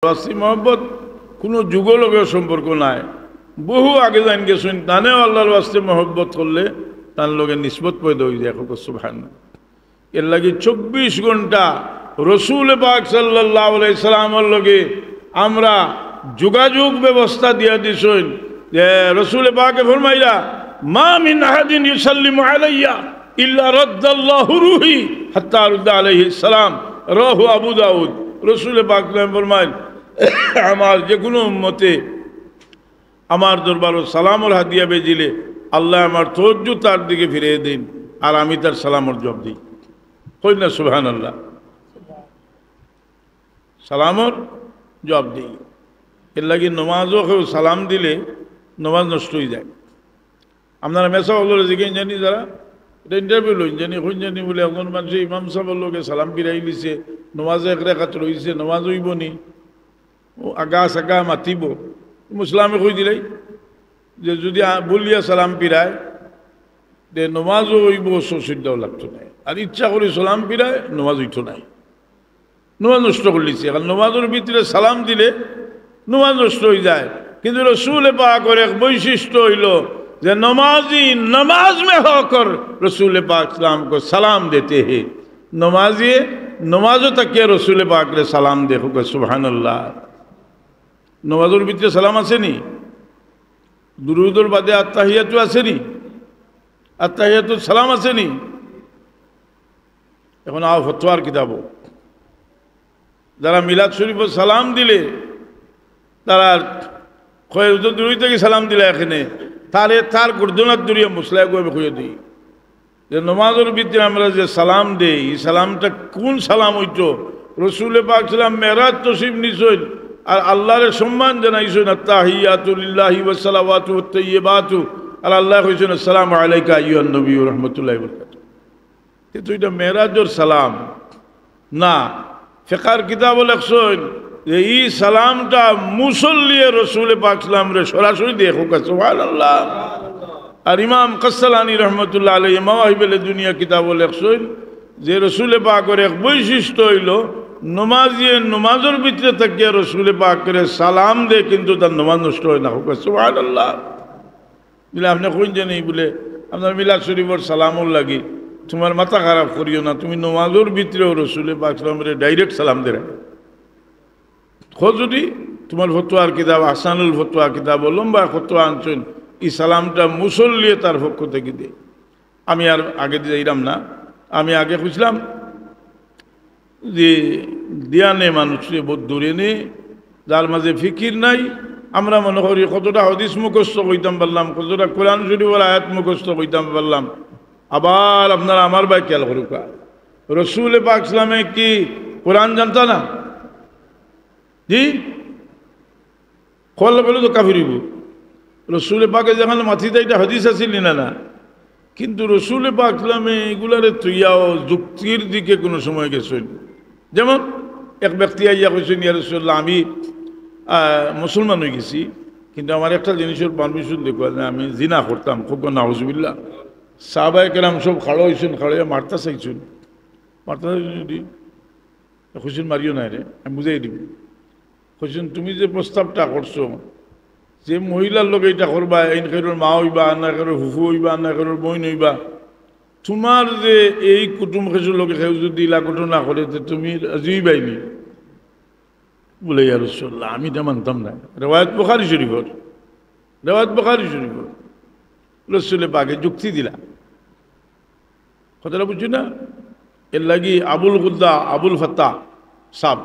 ওয়াসি মহব্বত কোনো যুগলকের সম্পর্ক নাই, বহু আগে জান গেছেন। তানেও আল্লাহর ওয়াস্তে মহব্বত করলে তার লগে নিসবত পয়দা হয়ে যায়। সুবহানাল্লাহ। এর লাগে 24 ঘন্টা রসুল পাক সাল্লাল্লাহু আলাইহি সাল্লামের লগে আমরা যোগাযোগ ব্যবস্থা দিয়া দিছেন। যে রসুল পাকে ফরমাইলা, মা মিন আহাদিন ইউসাল্লিমু আলাইয়া ইল্লা রাদ্দাল্লাহু রূহি হাত্তা আরুদ্দা আলাইহিস সালাম, রাহু আবু দাউদ। রসুল পাক ফরমাইল, আমার যে কোনো উম্মতে আমার দরবারও সালামর হাদিয়া বেজিলে আল্লাহ আমার তওজ্জু তার দিকে ফিরিয়ে দিন, আর আমি তার সালামর জবাব দিই। কই না সুবহানাল্লাহ? সালামর জবাব দিই। এর লাগে নমাজও কেউ সালাম দিলে নমাজ নষ্ট হয়ে যায়। আপনারা মেসা হলো জিজ্ঞেস জানি, যারা এটা ইন্টারভিউ লইন জানি হইন জানি বলে এখন মানুষ ইমাম সাহেবের লোকে সালাম ফিরাই লিছে, নমাজে এক রেখাত রয়েছে, নমাজ হইব নি, ও আগা সাগা মাতিব। মুসলামে কই দিলাই যে যদি বলিয়া সালাম ফিরায় যে নমাজও হইব, সৌসিদ্ধাও লাগতো নাই, আর ইচ্ছা করে সালাম ফিরায় নমাজ হইত নাই, নমাজ নষ্ট করলিছে। কারণ নমাজের ভিতরে সালাম দিলে নমাজ নষ্ট হয়ে যায়। কিন্তু রসুল পাকের এক বৈশিষ্ট্য হইল যে नमाजी नमाज में होकर रसूल पाक सलाम को सलाम देते हैं। नमाजी नमाजों तक के रसूल पाक ने सलाम देखोगे। सुबहानल्लाह। नमाजों भीतर सलाम आसेनी, दुरूदर बादे अत्ताहियातु आसेनी, अत्ताहियातु सलाम आसेनी। এখন আও ফতোয়ার কিতাব, যারা মিলাদ শরীফ সালাম দিলে তারা কয় দুই থেকে সালাম দিলে এখানে তার গুরদনাথ দূরিয়া মুসলায় আমি খুঁজে দিই যে নমাজের ভিতরে আমরা যে সালাম দেই, এই সালামটা কোন সালাম হইত? রসুল পাক সালাম মেরাজ তশরিফ নিছেন আর আল্লাহরে সম্মান জানাইছেন, আত্তাহিয়াতু লিল্লাহি ওয়াস সালাওয়াতু ওয়াত তাইয়্যিবাতু, আর আল্লাহ কইছেন আসসালামু আলাইকা আইয়ুহান নবী ওয়া রাহমাতুল্লাহি ওয়া বারাকাতুহু। কিন্তু এটা মেরাজের সালাম না। ফিকহের কিতাবে লেখছেন যে এই সালামটা মুসল্লি রসুল পাক সালাম রে সরাসরি দেখো। সুবহানাল্লাহ। আর ইমাম কাসসালানি রহমতুল্লাহ আলাইহি মাওয়াহিবুল দুনিয়া কিতাবে লেখছেন যে রসুল পাকের এক বৈশিষ্ট্য হইল নমাজিয়ে নমাজের ভিতরে থাকিয়া রসুল পাকের সালাম দে, কিন্তু তার নমাজ নষ্ট হয় না। সুবহানাল্লাহ। বলে আপনি কইন জানি বলে আপনার মিলাদ শরীফের সালামর লাগি তোমার মাথা খারাপ করিও না, তুমি নমাজের ভিতরেও রসুল পাক সালাম রে ডাইরেক্ট সালাম দে। যদি তোমার ফতোয়ার কিতাব আহসানুল ফতোয়া কিতাব লম্বা ফতোয়া আনছেন, এই সালামটা মুসল্লিয়ে তার পক্ষ থেকে দে। আমি আর আগে যাইলাম না, আমি আগে খুঁজলাম যে দিয়ানে মানুষকে বোধ দূরে নে, যার মাঝে ফিকির নাই। আমরা মনে করি কতটা হদিস মুখস্থ কইতাম পারলাম, কতটা কোরআন শরীফের আয়াত মুখস্থ কইতাম পারলাম। আবার আপনারা আমার ভাই খেয়াল করুক, রসুল পাক সালামে কি কোরআন জানতা না? জি কল বলে তো কাফিরিব। রসুল পাকে যেখানে মাথিতে এটা হাদিস আছিল না না, কিন্তু রসুল পাক সালামে এগুলারে তুইয়াও যুক্তির দিকে কোনো সময় গেছেন। যেমন এক ব্যক্তি আইয়া কইছেন, ইয়া রাসূলুল্লাহ আমি মুসলমান হয়ে গেছি, কিন্তু আমার একটা জিনিসের পারমিশন দেখুন, আমি জিনা করতাম। খুব নাউজুবিল্লাহ। সাহাবায়ে কেরাম সব খাড়ো হয়েছেন, খাড়িয়ে মারতা চাইছেন, মারতা যদি খুশিন মারিও নাই রে, আমি বুঝাই দিব। কইছেন তুমি যে প্রস্তাবটা করছো যে মহিলার লোক এটা করবা, এই কারোর মা হইবা, না কারোর হুফু হইবা, না কারোর বোন হইবা, তোমার যে এই কুটুম খেসুর লোকে কেউ যদি ইলা ঘটনা করে তুমি রাজি পাইনি বলে, ইয়া রাসূলুল্লাহ আমি এটা মানতাম না। রেওয়ায়াত বুখারী শরীফের, রেওয়ায়াত বুখারী শরীফের। রসুল পাকে যুক্তি দিলা, কথাটা বুঝছি না? এর লাগি আবুল গুদ্দা আবুল ফাত্তা সাহ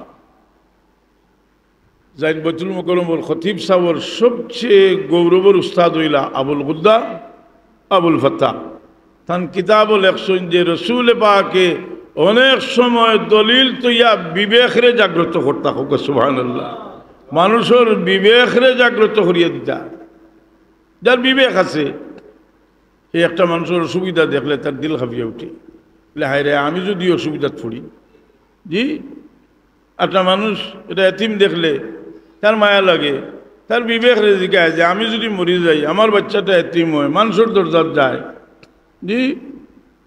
জাইন বাইতুল মুকাররমের খতিব সাহেবের সবচেয়ে গৌরবের উস্তাদ হইলা আবুল গুদ্দা আবুল ফাত্তা। তান কিতাব লেখছেন যে রসুল পাকে অনেক সময় দলিল তৈয়া বিবেকরে জাগ্রত করতা। হোক সুবহানাল্লাহ। মানুষের বিবেকরে জাগ্রত করিয়া দিতা। যার বিবেক আছে এই একটা মানুষের অসুবিধা দেখলে তার দিল খাপিয়ে উঠে, বলে হায় রে আমি যদি অসুবিধাত পড়ি। জি একটা মানুষ এটা এতিম দেখলে তার মায়া লাগে, তার বিবেক রে জিজ্ঞাসা যে আমি যদি মরি যাই, আমার বাচ্চাটা এতিম হয়, মানুষের দরজাত যায়। জি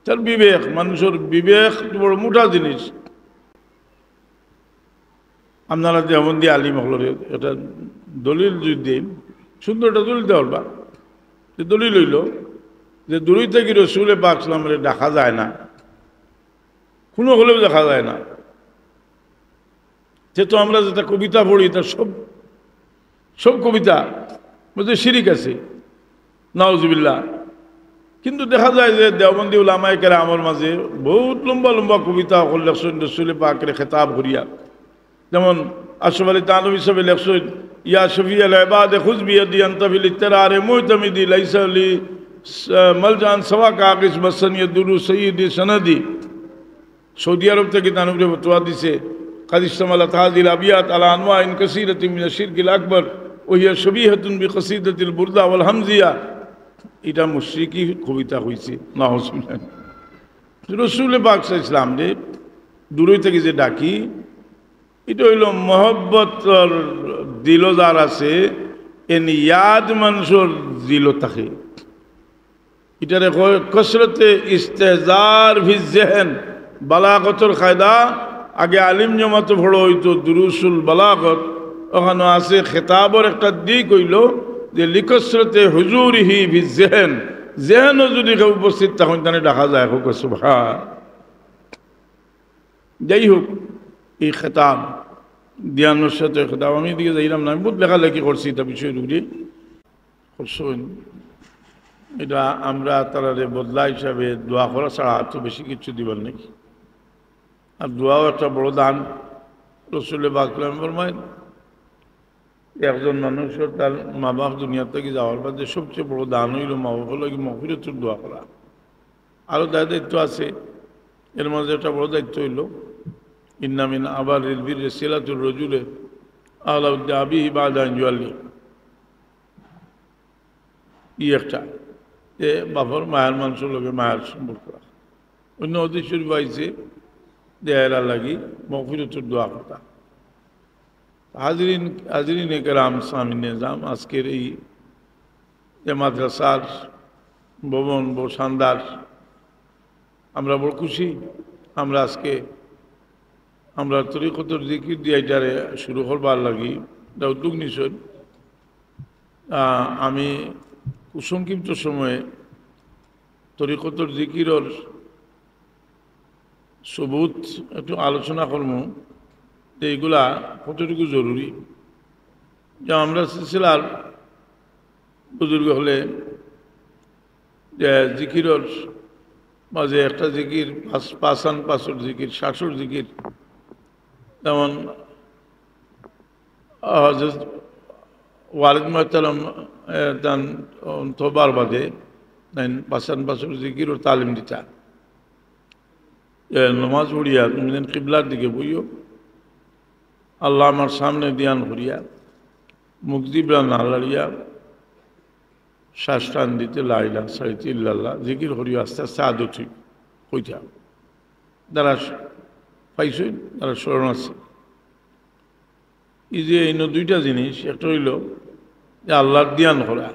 তার বিবেক, মানুষের বিবেক বড় মোটা জিনিস। আপনারা যেমন দিয়ে আলিম হল এটা দলিল যদি দিন সুন্দর একটা দলিল দেওয়ার বা যে দলিল হইল যে দূরই থেকে রসুলে পাক সালামের দেখা যায় না, কোনো হলেও দেখা যায় না। যেহেতু আমরা যেটা কবিতা পড়ি তার সব কবিতা মধ্যে শিরিক আছে, নাউজুবিল্লাহ। কিন্তু দেখা যায় যে দেওবন্দি উলামায়ে কেরামের মাঝে বহুত লম্বা লম্বা কবিতা লেখছেন রসুলে পাকের খেতাব করিয়া। যেমন আশরাফ আলী থানভী সাহেব লেখছেন, ইয়া শফি আল ইবাদ খুজ বিয়াদি আনতা ফিল ইত্তিরার মুতামিদি লাইসা লি মালজান সওয়া কাগিস মাসানি দুরু সৈয়দি সনদি। সৌদি আরব থেকে থানভীর ফতোয়া দিছে, قد اشتملت هذه الابيات على انواع كثيره من الشرك الاكبر وهي شبيهه بقصيده البرده والهمزيه। এটা মুশরিকি কবিতা হইছে নাউজুবিল্লাহ। রাসূল পাক সাল্লাল্লাহু আলাইহি ওয়াসাল্লাম রে দূরই থেকে যে ডাকি, এটা হইল মহব্বতর দিল যার আছে এন ইয়াদ মানুষের দিল থাকে। এটারে কসরতে ইস্তেহজার ফি জেহন, বালাগতর কায়দা আগে আলিম জমাতে পড়ো হইতো দুরুসুল বালাগত, ওখানে আছে খেতাবর একটা দিক হইল যে লিকসরতে হুজুরিহি ফি জেহন, জেহনও যদি কেউ উপস্থিত তখন তাহলে দেখা যায় হোক সুবহান। যাই হোক, এই খেতাব জ্ঞানের সাথে খেতাব আমি এদিকে যাইলাম না, আমি বহুত লেখালেখি করছি এটা বিষয়ের উপরে করছেন। এটা আমরা তারা বদলা হিসাবে দোয়া করা ছাড়া এত বেশি কিছু দিবার নেই। আর দোয়াও একটা বড় দান। রসুলের বাকলাম ফরমায় একজন মানুষের তার মা বাপ দুনিয়া থেকে যাওয়ার বাদে সবচেয়ে বড় দান হইল মা বাপ হলো মগফিরাতুর দোয়া করা। আরও দায়িত্ব আছে, এর মধ্যে একটা বড় দায়িত্ব হইল ইন্না মিন আবারিল বিররি সিলাতুর রাজুলি আলা আবিহি বাদা আন ইউআল্লি। একটা যে বাপর মায়ের মানুষের লোকে মায়ের সম্পর্ক রাখা। অন্য হাদিস শরীফ আইছে দেয়ার লাগি মগফিরাতুর দোয়া কথা। হাজরিন কেরাম সামিন নিজাম, আজকের এই যে মাদ্রাসার ভবন বড় শানদার, আমরা বড় খুশি। আমরা আজকে আমরা তরিকতর জিকির দিয়ে এটারে শুরু করবার লাগি এটা উদ্যোগ নিছেন। আমি সংক্ষিপ্ত সময়ে তরিকতর জিকিরর সবুত একটু আলোচনা করব যে এইগুলা কতটুকু জরুরি। যে আমরা সিলসিলার বুজুর্গ হলে যে জিকিরর মাঝে একটা জিকির পাঁচান পাঁচর জিকির, শাশুর জিকির, যেমন ওয়ালিদ মোহতারাম তান তোবার বাদে পাঁচান পাঁচর জিকির ও তালিম দিতা। নমাজ পড়িয়া তুমি যেন কিবলার দিকে বইও, আল্লাহ আমার সামনে দিয়ান করিয়া মুখ দিবরা না লাড়িয়া শ্বাস টান দিতে লাইলা সাইতে ইল্লাল্লাহ জিকির করিয়া আস্তে আস্তে আদত হইতা। যারা পাইছই তারা স্মরণ আছে। এই যে এই দুইটা জিনিস, একটা হইল যে আল্লাহর দিয়ান করা।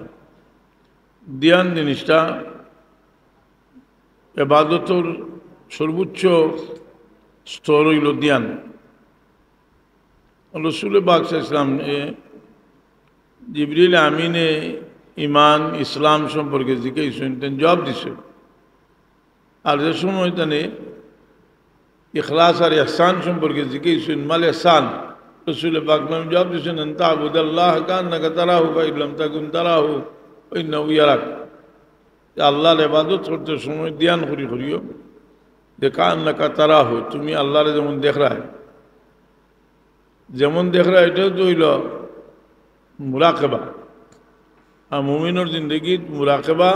দিয়ান জিনিসটা ইবাদতর সর্বোচ্চ স্তর হইল দিয়ান। রসুল পাক সাল্লাল্লাহু আলাইহি ওয়াসাল্লাম জিবরিল আমিনে ইমান ইসলাম সম্পর্কে জিজ্ঞাসা জবাব দিছে। আর যে সময় তানে ইখলাস আর ইহসান সম্পর্কে জিজ্ঞাসা মাল ইহসান, রসুল পাক জবাব দিয়েছেন আনতা আবুদাল্লাহ কান্নাকা তারাহু ফাইন লাম তাকুন তারাহু ফাইন্নাহু ইয়ারাক। আল্লাহর ইবাদত করতে সময় ধ্যান করিও যে কান্নাকা তারাহু, তুমি আল্লাহর যেমন দেখ রায়, যেমন দেখ রায় এটাও তো হইল মুরাকাবা। আর মুমিনের জিন্দগির মুরাকাবা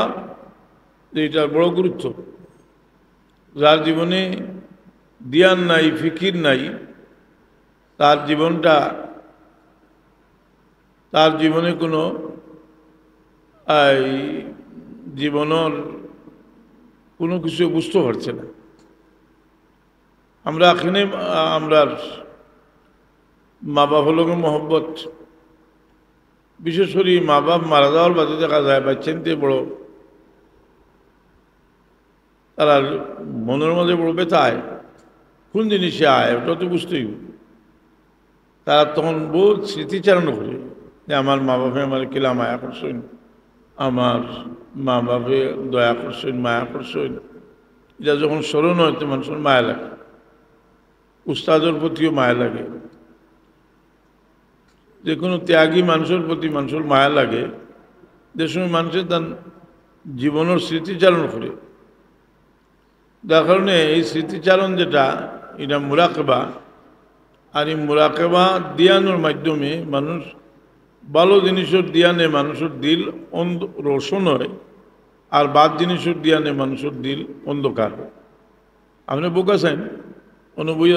এটার বড় গুরুত্ব। যার জীবনে ধ্যান নাই, ফিকির নাই, তার জীবনে কোনো জীবনের কোনো কিছু বুঝতে পারছে না। আমরা এখানে আমরা মা বাপ লোকের মহব্বত, বিশেষ করে মা বাপ মারা যাওয়ার বাদে দেখা যায় বাচ্চাতে বড় তারা মনের মধ্যে বড় ব্যথায় কোন জিনিসে আয় ওটা তো বুঝতেই। তারা তখন বহুত স্মৃতিচারণ করে যে আমার মা বাপে আমার কিলা মায়া করছেন, আমার মা বাপে দয়া করছেন, মায়া করছেন। এটা যখন স্মরণ হয় তো মানুষের মায়া লাগে, উস্তাদের প্রতিও মায়া লাগে, যে কোনো ত্যাগী মানুষের প্রতি মানুষের মায়া লাগে। যে সময় মানুষের তার জীবনের স্মৃতিচারণ করে, যার কারণে এই স্মৃতিচারণ যেটা এটা মুরাকাবা, আর এই মুরাকাবা দিয়ানোর মাধ্যমে মানুষ ভালো জিনিসের দিয়ানে মানুষের দিল রোশন হয়, আর বাদ জিনিসের দিয়ানে মানুষের দিল অন্ধকার হয়। আপনি বোকাছেন অনুভূতি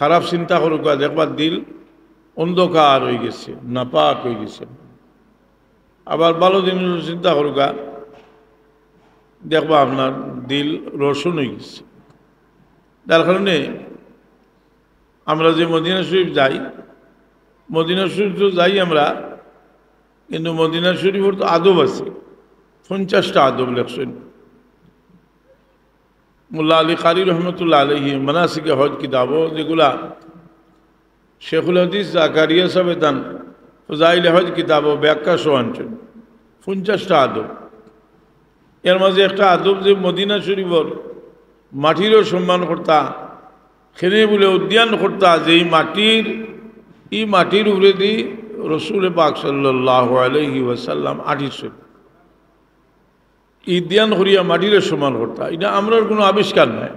খারাপ চিন্তা করুক, দেখবার দিল অন্ধকার হয়ে গেছে, নাপাক হয়ে গেছে। আবার ভালো জিনিসের চিন্তা করুক, দেখবা আপনার দিল রোশন হয়ে গেছে। যার কারণে আমরা যে মদিনা শরীফ যাই, মদিনা শরীফ তো যাই আমরা, কিন্তু মদিনা শরীফের তো আদব আছে, 50টা আদব লেখছেন মোল্লা আলী কারি রহমতুল্লাহ আলহি মানাসিকে হজ কিতাবও, যেগুলা শেখুল হাদিস জাকারিয়া সাহেব দান ফজাইল হজ কিতাবও ব্যাখ্যা সহ আনছেন 50টা আদব। এর মাঝে একটা আদব যে মদিনা শরীফর মাটিরও সম্মান করতা, খেনে বলে উদ্যান করতা, যে এই মাটির উপরে দি রসুল পাক সাল্লাল্লাহু আলাইহি ওয়াসাল্লাম আটিছেন, ইদ্যান করিয়া মাটির সম্মান করতা। এটা আমরার কোনো আবিষ্কার নাই।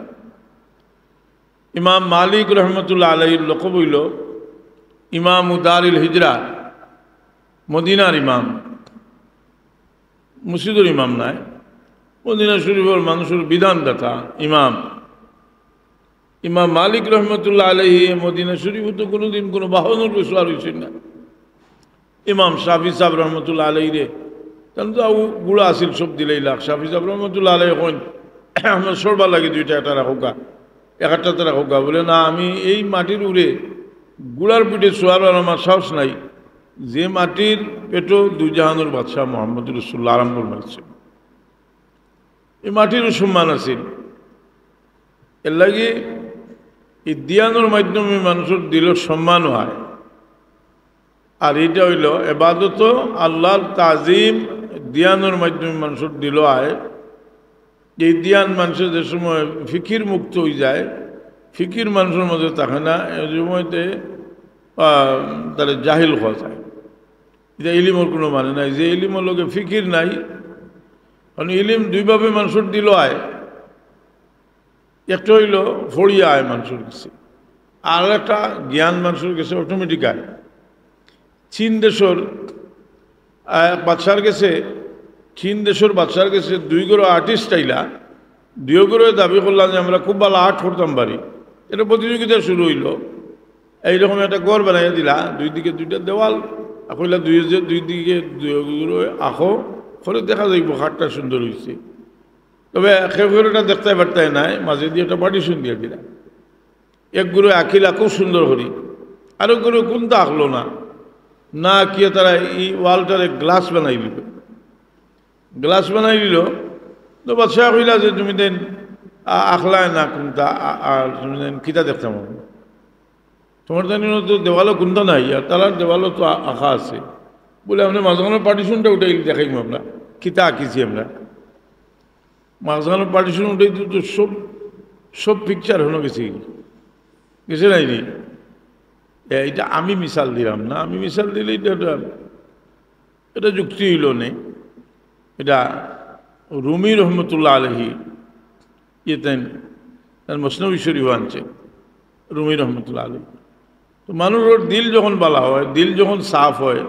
ইমাম মালিক রহমতুল্লাহ আলাইহির লকব হইল ইমাম উদারিল হিজরা, মদিনার ইমাম, মসজিদের ইমাম নাই, মদিনা শরীফের মানুষের বিধানদাতা ইমাম। ইমাম মালিক রহমতুল্লাহ আলাইহি মদিনা শরীফ তো কোনোদিন কোনো বাহনের বসবার হয়েছেন না। ইমাম শাফি সাহেব রহমতুল্লাহ আলাইহি রে তাহলে তো গুড়া আসিল সব দিলেই লাখ। শাফি সাহেব রহমতুল্লাহ আলাইহি কইন আমার সরবার লাগে 2টা একটা রাখোকা, 1-1টা রাখোকা। বলে না, আমি এই মাটির উড়ে গুড়ার পিঠে শোয়ার আমার সাহস নাই, যে মাটির পেটো দুজাহানুর বাদশাহ মোহাম্মদ রসুল্লাহ আরাম মারছে, এই মাটিরও সম্মান আছে। এর লাগে এই দিয়ানোর মাধ্যমে মানুষের দিলের সম্মান হয়। আর এটা হইল এবাদত আল্লাহর তাজিম, দিয়ানোর মাধ্যমে মানুষের দিল হয়। এই দিয়ান মানুষের যে সময় ফিকির মুক্ত হয়ে যায়, ফিকির মানুষের মধ্যে থাকে না, এই সময়তে তারা জাহিল হওয়া যায়। এটা ইলিমর কোনো মানে নাই, যে ইলিমের লোকে ফিকির নাই। কারণ ইলিম দুইভাবে মানুষের দিল হয়, একটা হইল ফড়িয়া আয় মানুষের কাছে, আর একটা জ্ঞান মানুষের কাছে অটোমেটিক আয়। চীন দেশের বাদশার গেছে, চীন দেশের বাদশার গেছে 2 গরো আর্টিস্ট আইলা, 2 গরো দাবি করলাম যে আমরা খুব ভালো আর্ট করতাম পারি। এটা প্রতিযোগিতা শুরু হইল। এইরকম একটা ঘর বানাইয়া দিলা, 2 দিকে 2টা দেওয়াল, কইলা 2 দিকে 2 আঁকো, ফলে দেখা যাইব খাটটা সুন্দর হয়েছে। তবে খেয়ে দেখতে পারতাই নাই, মাঝে দিয়ে একটা পার্টিশন দিয়ে দিলা। এক গুরু আঁকিলা খুব সুন্দর করি, আরো গুরু কোনটা আঁকলো না, না কি তারা এই ওয়ালটারে গ্লাস বানাই দিল। গ্লাস বানাই দিল তো বাদশাহ কইলা যে তুমি দেন আঁকলায় না কোনটা, আর তুমি দেন কিতা দেখতাম তোমার জানি তো দেওয়ালও কোনটা নাই, আর তার দেওয়ালও তো আঁকা আছে। বলে আপনি মাঝখানের পার্টিশনটা উঠাই দেখাইম, আমরা কিতা আঁকিছি, আমরা মাঝখানের পার্টিশন উঠাই তো সব পিকচার হলো গেছে নাই নি। এটা আমি মিশাল দিলাম না, আমি মিশাল দিলে এটা যুক্তি হইল নেই। এটা রুমি রহমতুল্লাহ আলহি ইয়েতেন তার মসনবী শরীফ আনছে, রুমি রহমতুল্লাহ আলহি। তো মানুষের দিল যখন বালা হয়, দিল যখন সাফ হয়,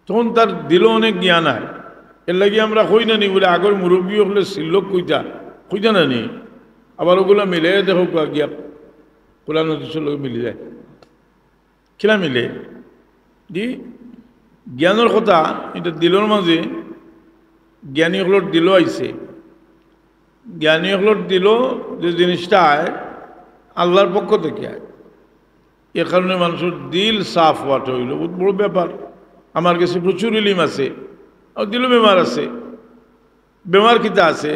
তখন তার দিলও অনেক জ্ঞান হয়। এর লাগে আমরা কই না নি বলে আগর মুরব্বী হলে সিল্লক কইতা না নি, আবার ওগুলো মিলে দেখো গিয়া কোরআন হাদিসের লোক মিলে যায়, কিনা মিলে দি জ্ঞানের কথা। এটা দিলের মাঝে জ্ঞানীগুলোর দিল আইছে, জ্ঞানীগুলোর দিল যে জিনিসটা আয় আল্লাহর পক্ষ থেকে আয়। এ কারণে মানুষের দিল সাফ হওয়াটা হইল বহুত বড় ব্যাপার। আমার কাছে প্রচুর ইলিম আছে, আর দিলও বেমার আছে। বেমার কিতা আছে?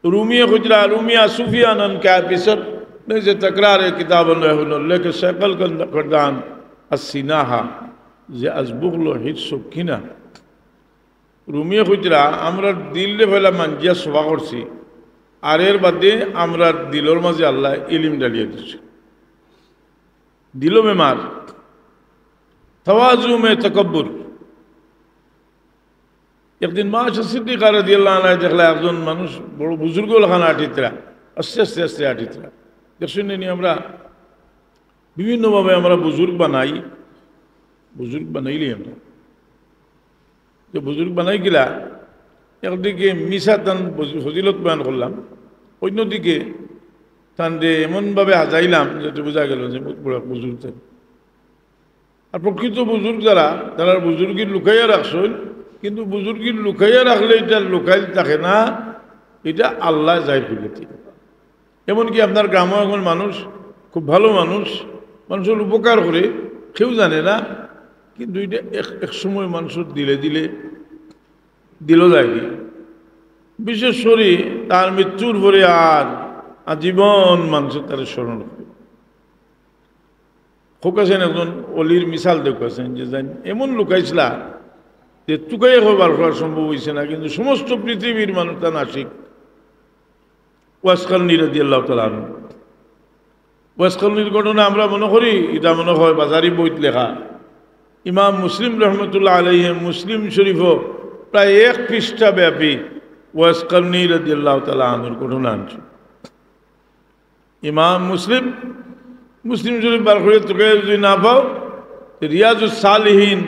রুমিয়া খুচরা রুমিয়া সুফিয়ানন কা পিছত से तकरार किताब लेके शकल करदान আসিনাহা যে আজবুগলো হিটসো কিনা রুমিয়ে খুঁজরা আমরা দিলে ফেলা মানজিয়া সভা করছি আর এর বাদে আমরা দিলর মাঝে আল্লাহ ইলিম ডালিয়ে দিচ্ছে দিলো বেমার তওয়াজু মে তাকাব্বুর একদিন মা সিদ্দিকা রাদিয়াল্লাহু আনহা দেখলা একজন মানুষ বড় বুজুর্গ লাখান আটিতরা আস্তে আস্তে আস্তে আটিতরা দেখছেন নি আমরা বিভিন্নভাবে আমরা বুজুর্গ বানাইলি আমরা যে বুজুর্গ বানাই গেলা একদিকে মিশা তান ফজিলত বয়ান করলাম অন্যদিকে তান যে এমনভাবে হাজাইলাম যেটা বোঝা গেল যে বুজুর্গ আর প্রকৃত বুজুর্গ যারা তারা বুজুর্গির লুকাইয়া রাখছেন কিন্তু বুজুর্গির লুকাইয়া রাখলে এটা লুকাই থাকে না এটা আল্লাহ যাই ফেলেছে এমনকি আপনার গ্রামে এখন মানুষ খুব ভালো মানুষের উপকার করে কেউ জানে না কিন্তু এটা এক সময় মানুষের দিল যায় বিশেষ করে তার মৃত্যুর পরে আর আজীবন মানুষের তার স্মরণ করে খোকাছেন একজন অলির মিসাল দেখাছেন যে এমন লুকাইছিলা যে তুকাই হবার করা সম্ভব হয়েছে না কিন্তু সমস্ত পৃথিবীর মানুষ তার নাসিক ওয়াসকারনী রাদিয়াল্লাহু তাআলা আনহু ওয়াসকারনীর ঘটনা আমরা মনে করি এটা মনে হয় বাজারি বইত লেখা ইমাম মুসলিম রহমতুল্লাহ আলাইহি মুসলিম শরীফও প্রায় 1 পৃষ্ঠা ব্যাপী ওয়াসকারনী রাদিয়াল্লাহু তাআলা আনহুর ঘটনা আনছে ইমাম মুসলিম শরীফ বার করে তোকে যদি না পাও রিয়াজুস সালিহিন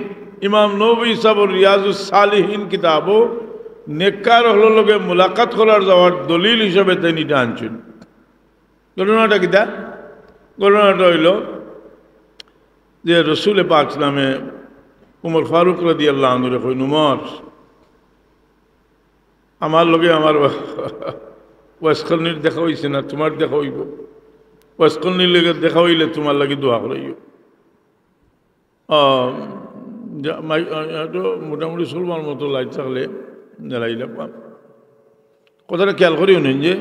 ইমাম নবী সাহেব রিয়াজুস সালিহিন কিতাবও নেককার হলো লোকে মুলাকাত করার যাওয়ার দলিল হিসাবে তিনি এটা আনছেন ঘটনাটা কিতা ঘটনাটা হইল যে রসুল পাক নামে উমর ফারুক রাদিয়াল্লাহু আনহু কইন উমর আমার লগে আমার ওয়াসকারনীর দেখা হইছে না তোমার দেখা হইব ওয়াসকারনীর লগে দেখা হইলে তোমার লাগি দোয়া করাইও মোটামুটি চলবার মতো লাইট থাকলে জ্বালাইলে কথাটা খেয়াল করিও নেন যে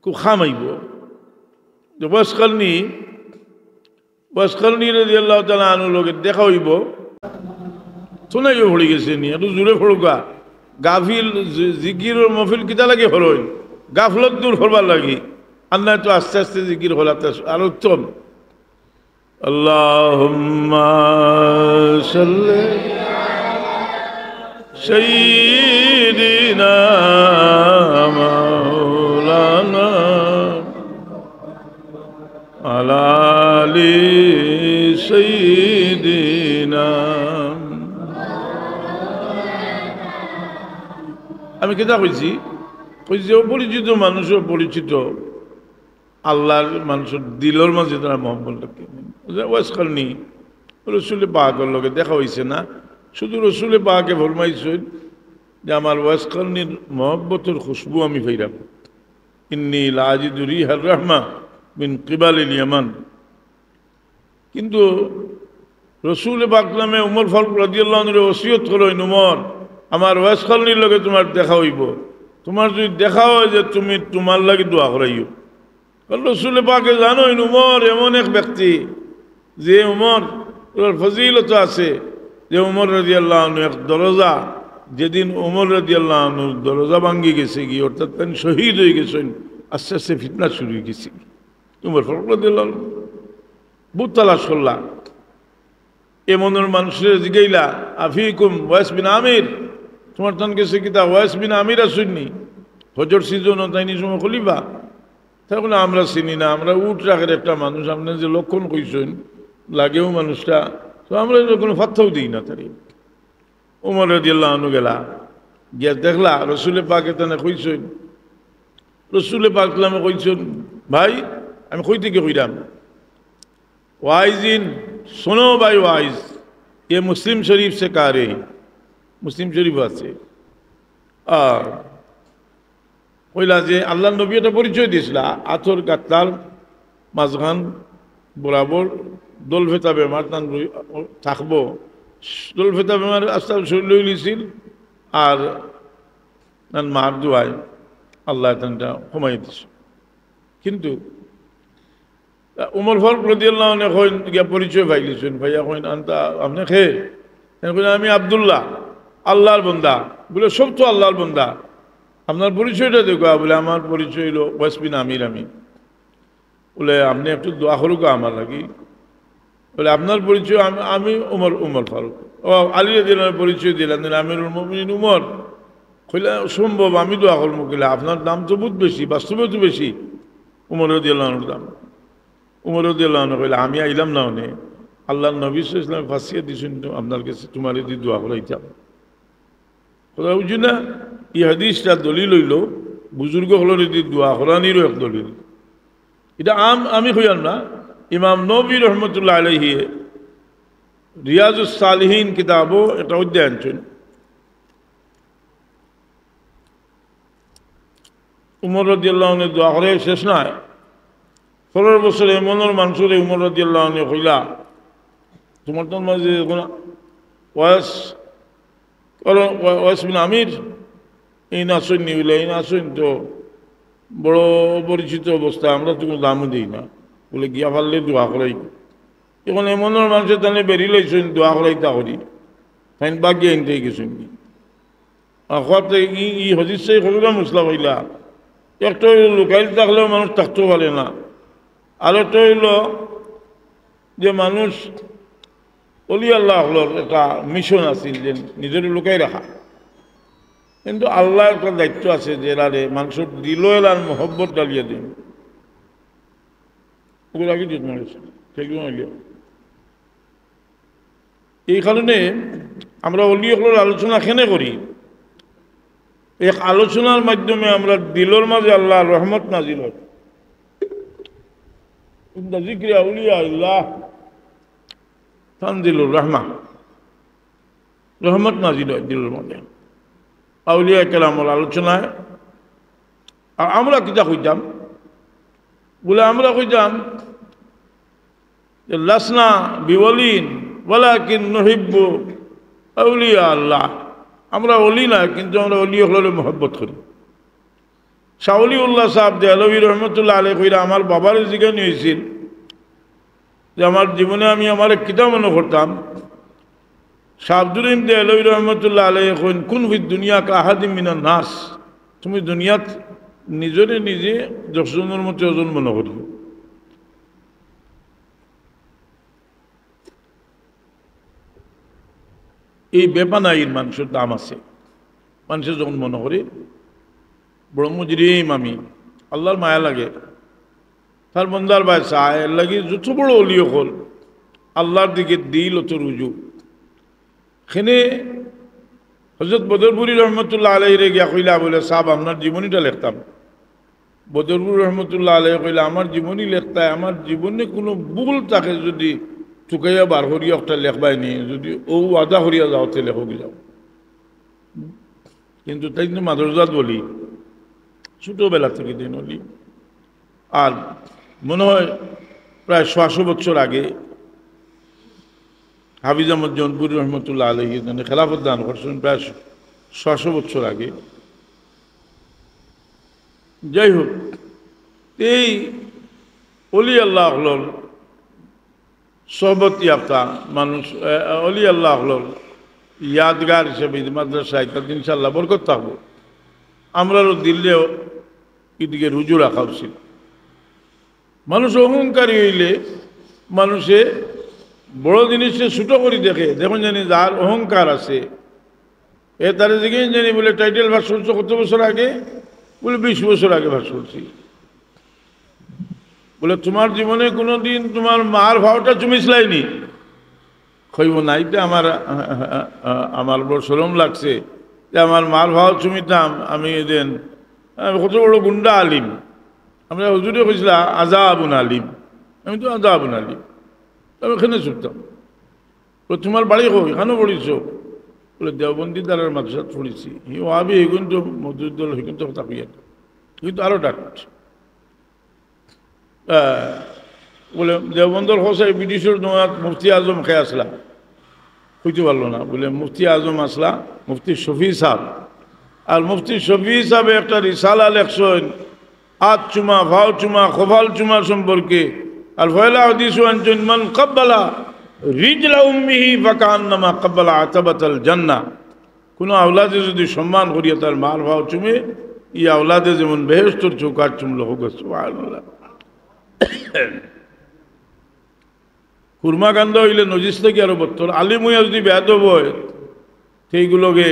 খুব খামাইব যে ওয়াসকারনী রাদিয়াল্লাহু তাআলা আনহুর লগে দেখা হইব শোনাইও ভরে গেছে নি একটু জোরে ফড়ুকা গাফিল জিকিরের মহফিল কিতা লাগে হরই গাফলত দূর করবার লাগি আল্লাহ তো আস্তে আস্তে জিকির হলাতে আর উত্তম আল্লাহুম্মা সাল্লি সাইয়্যিদিনা মাওলানা আলা আলি সাইয়্যিদিনা আমি কেটা কইছি যে অপরিচিত মানুষও পরিচিত আল্লাহর মানুষের দিলর মাঝে তারা মহব্বত রাখে ওয়াসকারনী রসুল পাকের লগে দেখা হয়েছে না শুধু রসুল পাকে ফরমাইছেন যে আমার ওয়াসকারনীর মহব্বতের খুশবু আমি ফেরাব ইন্নী লাজিদু রিহার রাহমা মিন কিবালিল ইয়ামান কিন্তু রসুল পাক নামে উমর ফারুক রাদিয়াল্লাহু আনহু ওসিয়ত করেন উমর আমার ওয়াসকারনীর লগে তোমার দেখা হইব তোমার যদি দেখা হয় যে তুমি তোমার লাগে দোয়া করাইও রসুল পাকে জানো উমর এমন এক ব্যক্তি যে উমর ফজিলত আছে যে উমর রাদিয়াল্লাহু আনহু এক দরজা যেদিন উমর রাদিয়াল্লাহু আনহু দরজা ভাঙ্গি গেছে কি অর্থাৎ তিনি শহীদ হয়ে গেছেন আস্তে আস্তে ফিতনা শুরু হয়ে গেছে উমর ফারুক রাদিয়াল্লাহু আনহু বহুত তালাশ করলা এমনের মানুষের জিগাইলা আফিকুম ওয়াইস বিন আমির তোমার তন গেছে কিতা ওয়াইস বিন আমির আসুননি হজর সিজন তাইনি সময় খলিফা তাহলে আমরা চিনি না আমরা উঠ রাখের একটা মানুষ আপনার যে লক্ষণ কইছেন লাগেও মানুষটা তো আমরা কোনো ফাত্তাও দিই না তারি উমর রাদিয়াল্লাহু আনহু গেলা গিয়া দেখলা রসুলে পাকে তানে কইছেন রসুলে পাক নামে কইছেন ভাই আমি কই থেকে কইলাম वाइजिन सुनो भाई वाइज ये मुस्लिम शरीफ से कह रहे हैं मुस्लिम शरीफ से কইলা যে আল্লাহ নবী এটা পরিচয় দিয়েছিল আথর গাত্তার মাঝখান বরাবর দোল ফেতা বেমার তান থাকবো দোল ফেতা বেমার আস্তে শরীর লইছিল আর মার দোয়ায় আল্লাহ তানটা কমাই দিছে কিন্তু উমর ফারুক রাদিয়াল্লাহু আনহু কইন গিয়া পরিচয় পাইলিছেন, ভাইয়া কইন আনতা আপনি খে? আমি আব্দুল্লাহ, আল্লাহর বন্দা। বলে সব তো আল্লাহর বন্দা, আপনার পরিচয়টা দেখো। বলে আমার পরিচয় হলো ওয়াইস বিন আমির। আমি বলে আপনি একটু দোয়া করুক আমার লাগি। বলে আপনার পরিচয়? আমি উমর ফারুক। ও আলী রাদিয়াল্লাহু পরিচয় দিলেন, আমিরুল মুমিনিন উমর। কইলা সম্ভব, আমি দোয়া করবো। কইলা আপনার দাম তো বহুত বেশি, বাস্তবে তো বেশি উমর রাদিয়াল্লাহু আনহুর দাম। উমর রাদিয়াল্লাহু আনহু কইলা আমি আইলাম না অনে, আল্লাহর নবী সাল্লাল্লাহু আলাইহি ওয়াসাল্লাম ফাসিয়া দিছেন আপনার কাছে তোমার যদি দোয়া করাইতাম। কথা বুঝি না? এই হাদিসটা দলিল হইল বুজুর্গ হলের যদি দোয়া করানিরও এক দলিল। এটা আমি কইয়াম না, ইমাম নবী রহমতুল্লাহ আলাইহি রিয়াজুস সালিহিন কিতাবও এটা অধ্যায় আনছেন। উমর রাদিয়াল্লাহু আনহু দোয়া করে শেষ নয়, 16 বছর এমনের মানুষের উমর রাদিয়াল্লাহু আনহু কইলা তোমার তো মাঝে ওয়াস বিন আমির এই নাচন নিবিলে, এই নাচন তো বড় পরিচিত অবস্থা, আমরা তো কোনো দামও দিই না। বলে গিয়া পারলে দোয়া করাই। এখন এমনের মানুষের তাহলে বেরিয়ে লাইছেন দোয়া করাই তা করি, তাই বাকি আনতে গেছেন কি ই হদিস হবিরা মুসলা হইলা। একটা হইল লোকাইল থাকলেও মানুষ থাকতেও পারে না, আর একটা হইল যে মানুষ অলি আল্লাহ হলোর একটা মিশন আছে যে নিজের লুকাই রাখা। কিন্তু আল্লাহ একটা দায়িত্ব আছে যে এরারে মানুষের দিল এলার মহব্বত ডালিয়ে দিন। ওগুলো আগে দিন এই কারণে আমরা অলি হলোর আলোচনা কেনে করি? এক আলোচনার মাধ্যমে আমরা দিলর মাঝে আল্লাহ রহমত নাজিল হয়। জিক্রে আউলিয়া আল্লাহ তানজিলুর রহমা, রহমত নাজিল হয় দিলের মধ্যে আউলিয়া কেরামের আলোচনায়। আর আমরা কিতা কইতাম? বলে আমরা কইতাম লাসনা বিওয়ালিন ওয়ালাকিন নুহিব্বু আউলিয়া আল্লাহ। আমরা অলি না, কিন্তু আমরা অলি হলে মহব্বত করি। শাওলিউল্লাহ সাহেব দেহলভী রহমতুল্লাহ আলাইহি কইরা আমার বাবার জিজ্ঞাসা হয়েছিল যে আমার জীবনে আমি আমার এক কিতাব মনে করতাম। শাহাবুদ্দিন দেহলভী রহমতুল্লাহ আলাইহি কইন কুন ফি দুনিয়া কা আহাদিম মিনান নাস, তুমি দুনিয়াত নিজরে নিজে 10 জনের মতো ওজন মনে করি। এই বেপানাইর মানুষের দাম আছে। মানুষের যখন মনে করি বড় মুজরিম আমি, আল্লাহর মায়া লাগে, তার বন্দার ভাই চায় লাগে যত বড় অলিও হল আল্লাহর দিকে দিল অত রুজু। এখানে হযরত বদরপুরি রহমতুল্লাহ আলাইহি গিয়া কইলা বলে সাহেব আপনার জীবনীটা লিখতাম। বদরপুরি রহমতুল্লাহ আলাইহি কইলা আমার জীবনী লিখতায়, আমার জীবনে কোনো ভুল থাকে যদি টুকাইয়া বার করিয়া একটা লেখবাই নি, যদি ও আদা করিয়া যাওতে লেখক যাও। কিন্তু তাই কিন্তু মাদ্রাসাত বলি ছোটবেলা থেকে দিন বলি। আর মনে হয় প্রায় 600 বছর আগে হাফিজ আহমদ জৌনপুরি রহমতুল্লাহ আলাইহি খেলাফত দান করছেন, প্রায় 600 বছর আগে। যাই হোক, এই অলি আল্লাহ হল সহবত ইয়াফতা মানুষ, অলি আল্লাহ হল ইয়াদগার হিসেবে মাদ্রাসায় তাদের ইনশাআল্লাহ বরকত থাকবো। আমরাও দিল্লেও এদিকে রুজু রাখা উচিত। মানুষ অহংকারী হইলে মানুষে বড় জিনিসে ছোটো করে দেখে। দেখুন জানি যার অহংকার আছে এ তার দিকে জানি বলে টাইটেল ভাস করছো কত বছর আগে? বলে 20 বছর আগে ভাস করছি। বলে তোমার জীবনে কোনো দিন তোমার মার ভাওটা চুমিসলাইনি? কইব নাইতে আমার বড় শরম লাগছে যে আমার মার ভাও চুমিতাম আমি এদিন কত বড় গুন্ডা আলিম। আমরা হুজুরে কইছিলাম আজাবুন আলিম, আমি তো আজাবুন আলিম, আমি এখানে ছুটতাম। তোমার বাড়ি হোক এখানেও পড়িছ? বলে দেওবন্দি দ্বারার মাদ্রাসাত পড়েছি। ও আবি এগুন তো মজুদ্দল হইগুন তো কথা কইয়া কিন্তু আরও ডাক বলে দেওবন্দর হোসাই ব্রিটিশের নয়াত মুফতি আজম খেয়ে আসলা, হইতে পারলো না। বলে মুফতি আজম আসলা মুফতি শফি সাহেব। আর মুফতি শফি সাহেব একটা রিসালা লেখছেন হাত চুমা, ভাও চুমা, খোফাল চুমা সম্পর্কে। আর ফয়লা হাদিসু আনছেন মান কাব্বালা রিজলা উম্মিহি ফাকান্নামা কাব্বালা আতাবাতাল জান্নাহ। কোনো আওলাদে যদি সম্মান করিয়া তার মার ভাও চুমে, ই আওলাদে যেমন বেহেশতর চৌকাট চুমলো হোক। সুবহানাল্লাহ। কুরমাকান্দ হইলে নজিস থেকে আরো বত্তর। আলিম হইয়া যদি বেয়াদব হয় সেইগুলোকে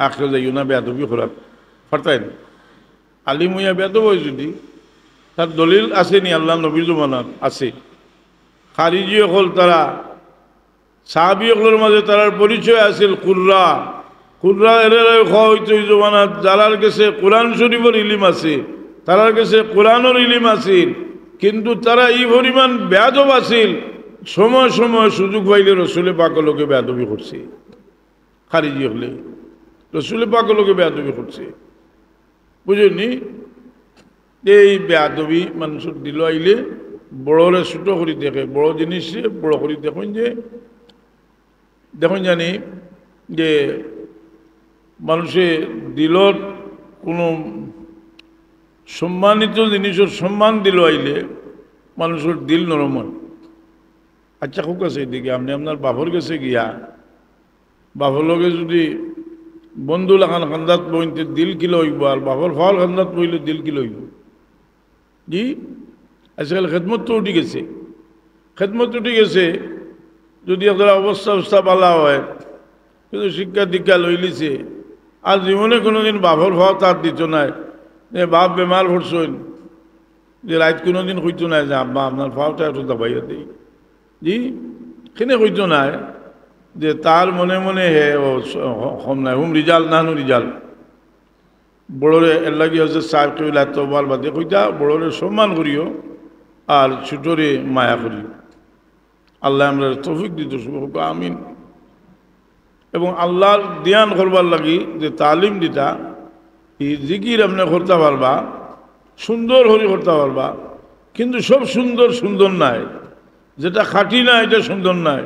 আখরে যাইও না, বেয়াদবি খোরাক ফাটাই না। আলিম হইয়া বেয়াদব হয় যদি, তার দলিল আসেনি আল্লাহ নবীর জমানার আছে। খারিজি হল তারা, সাহাবি হলের মাঝে তারার পরিচয় আছিল কুররা। কুররা এরা খাওয়া হইতো এই জমানাত যারার কাছে কোরআন শরীফের ইলিম আছে, তারার কাছে কোরআনের ইলিম আছিল, কিন্তু তারা এই পরিমাণ বেয়াদব আছিল, সময় সময় সুযোগ পাইলে রসুলে পাকলোকে বেয়াদবি করছে। খারিজি হলে রসুলে পাকলোকে বেয়াদবি করছে, বুঝেননি? এই বেয়াদবি মানুষের দিল আইলে বড়রে ছোট করি দেখে, বড় জিনিসে বড় করি দেখুন। যে দেখুন জানি যে মানুষে দিলত কোনো সম্মানিত জিনিসের সম্মান দিল আইলে মানুষের দিল নরম হয়। আচ্ছা খুব আছে এদিকে আপনি আপনার বাপর কাছে গিয়া বাপর লগে যদি বন্ধু লাগান খান্দাত বইতে দিল কিলো হইব, আর বাপর ফল খান্দাত বইলে দিল কিলো হইব। জি আজকাল খেদমত তো উঠে গেছে, খেদমত উঠে গেছে। যদি আপনার অবস্থা পালা হয়, কিন্তু শিক্ষা দীক্ষা লইলিছে, আর জীবনে কোনোদিন বাপর ভাও তার দিত নাই, যে বাপ বেমার পড়ছেন, যে রাত কোনোদিন হইতো নাই যে আব্বা আপনার ফাওটা একটু দাবাইয়া দিই। জি কেনে হইতো নাই যে তার মনে মনে হে ও হম নাই হুম রিজাল নানু রিজাল বড়রে এর লাগি হচ্ছে সাহেব কেউ এত বাল বাদে কইতা বড়রে সম্মান করিও আর ছোটরে মায়া করিও। আল্লাহ আমরা তৌফিক দিত শুভ আমিন। এবং আল্লাহর ধ্যান করবার লাগি যে তালিম দিতা, এই জিকির আপনি করতে পারবা, সুন্দর হরি করতে পারবা, কিন্তু সব সুন্দর সুন্দর নাই। যেটা খাঁটি না এটা সুন্দর নাই।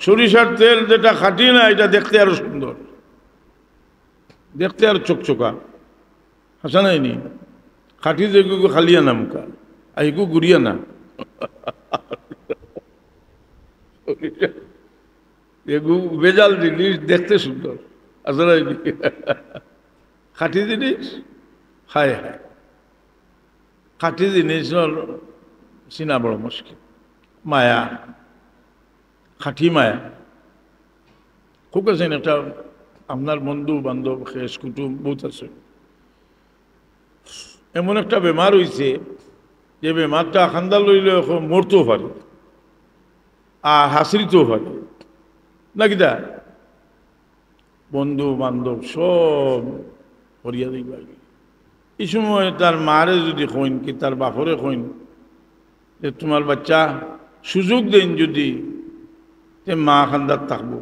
সরিষার তেল যেটা খাঁটি না এটা দেখতে আরো সুন্দর, দেখতে আরো চকচকা। হাসা নাইনি খাঁটি যেগু খালিয়া না মুখা আইগু গুড়িয়া না, এগু বেজাল জিনিস দেখতে সুন্দর। আসলে খাঁটি জিনিস হায় হায়, খাঁটি জিনিসের চিনা বড় মুশকিল। মায়া, খাঁটি মায়া খুব আছেন। একটা আপনার বন্ধু বান্ধব খেস কুটুম বহুত আছে, এমন একটা বেমার হয়েছে যে বেমারটা খান্দা লইলে মরতেও পারে আর হাসিতেও পারে নাকি দা বন্ধু বান্ধব সব হরিয়া দিবা। এই সময় তার মারে যদি কইন কি তার বাপরে কইন যে তোমার বাচ্চা সুযোগ দেন যদি মা খান্দার থাকবো,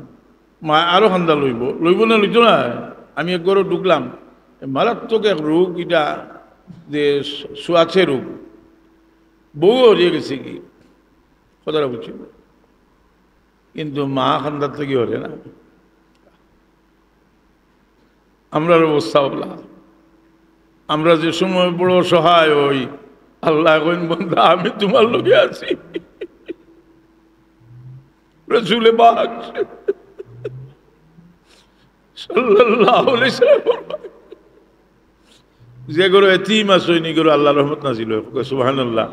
মা আরো খান্দা লইব না লইত না। আমি একবারও ঢুকলাম, মারাত্মক এক রোগ, এটা যে সোয়াছে রোগ, বউ হরিয়ে গেছে কি কথাটা বুঝছি, কিন্তু মা খান্দার থেকে হরে না। আমরার অবস্থা বলা, আমরা যে সময় বড় সহায় হই, আল্লাহ কইন বন্ধা আমি তোমার লগে আছি। রসুলে পাক সাল্লাল্লাহু আলাইহি ওয়াসাল্লাম যে গরো এতিম আসইনি গরো আল্লাহ রহমত নাজিল হয়। সুবহানাল্লাহ।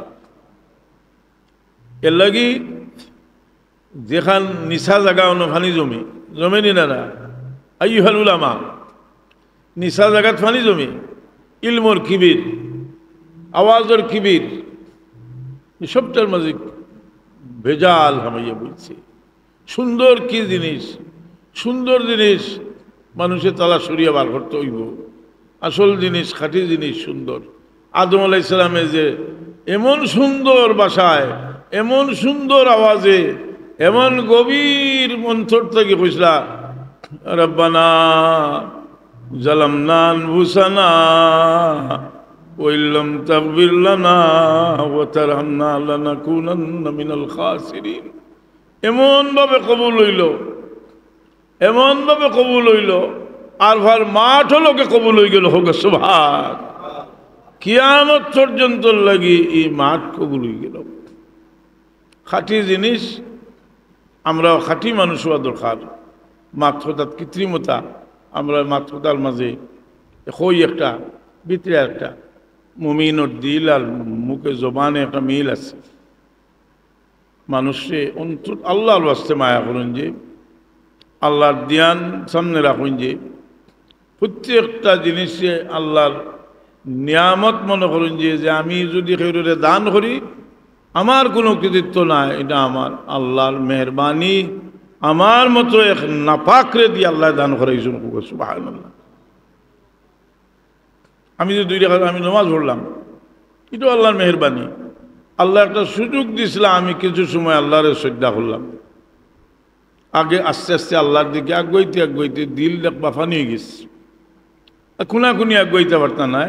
এর লাগি যেখান নিশা জায়গা অন্য ফানি জমেনি না না আইয়ুহাল উলামা, নিশা জায়গাত ফানি জমি, ইলমর কিবির, আওয়াজের কিবির, সবটার মাঝে ভেজাল হামাইয়া বলছে। সুন্দর কি জিনিস, সুন্দর জিনিস মানুষের তালা সরিয়া বার করতে হইব। আসল জিনিস, খাঁটি জিনিস সুন্দর। আদম আলাইহিস সালামে যে এমন সুন্দর ভাষায়, এমন সুন্দর আওয়াজে, এমন গভীর মন্থর থেকে কইসলা, রব্বানা জালামনা আনফুসানা ওয়া ইল্লাম তাগফির লানা ওয়া তারহামনা লানাকুনান্না মিনাল খাসিরিন। এমন ভাবে কবুল হইল, এমন ভাবে কবুল হইল, আর ভার মাঠ লোকে কবুল হয়ে গেল। হোক সুবহান। কিয়ামত পর্যন্ত লাগি এই মাঠ কবুল হয়ে গেল। খাঁটি জিনিস আমরা খাঁটি মানুষ হওয়া দরকার। মাত্রতার কৃত্রিমতা আমরা মাত্রতার মাঝে হই একটা ভিতরে একটা মুমিনের দিল আর মুখে জবানে একটা মিল আছে। মানুষে অন্তর আল্লাহর বাস্তে মায়া করেন যে আল্লাহর ধ্যান সামনে রাখুন যে প্রত্যেকটা জিনিসে আল্লাহর নিয়ামত মনে করেন যে আমি যদি কেউরে দান করি আমার কোনো কৃতিত্ব নাই, এটা আমার আল্লাহর মেহরবানি। আমার মতো এক নাপাকরে দিয়ে আল্লাহ দান করাইছেন। সুবহানাল্লাহ। আমি যে 2 রাকাত আমি নামাজ পড়লাম, এটা আল্লাহর মেহরবানি। আল্লাহ একটা সুযোগ দিয়েছিল, আমি কিছু সময় আল্লাহরে শ্রদ্ধা করলাম। আগে আস্তে আস্তে আল্লাহর দিকে আগাইতে আগাইতে দিল দেখবা ফানি হয়ে গেছে, খুনাখুনি আগাইতে পারতাম না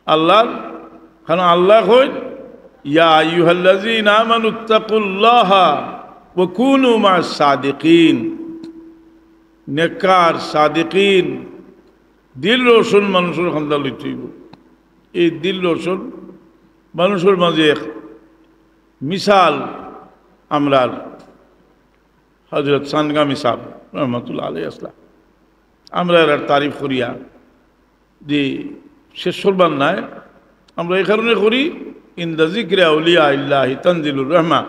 আল্লাহর। কারণ আল্লাহ কই ইয়া আইয়ুহাল্লাযীনা আমানুত্তাকুল্লাহা ওয়া কুনু মা'আস সাদিকিন। নেককার সাদিকিন দিল রোশন মানুষের খান্দা লইতে হইব। এই দিল রোশন মানুষের মাঝে এক মিসাল আমরা হযরত সানগামী সাহেব রহমতুল্লাহ আলাইহি আসলাম আমরা এর তারিফ করিয়া যে শেষ করবার নাই। আমরা এই কারণে করি ইনদা যিকরি আউলিয়া ইল্লাহি তানজিলুর রহমা।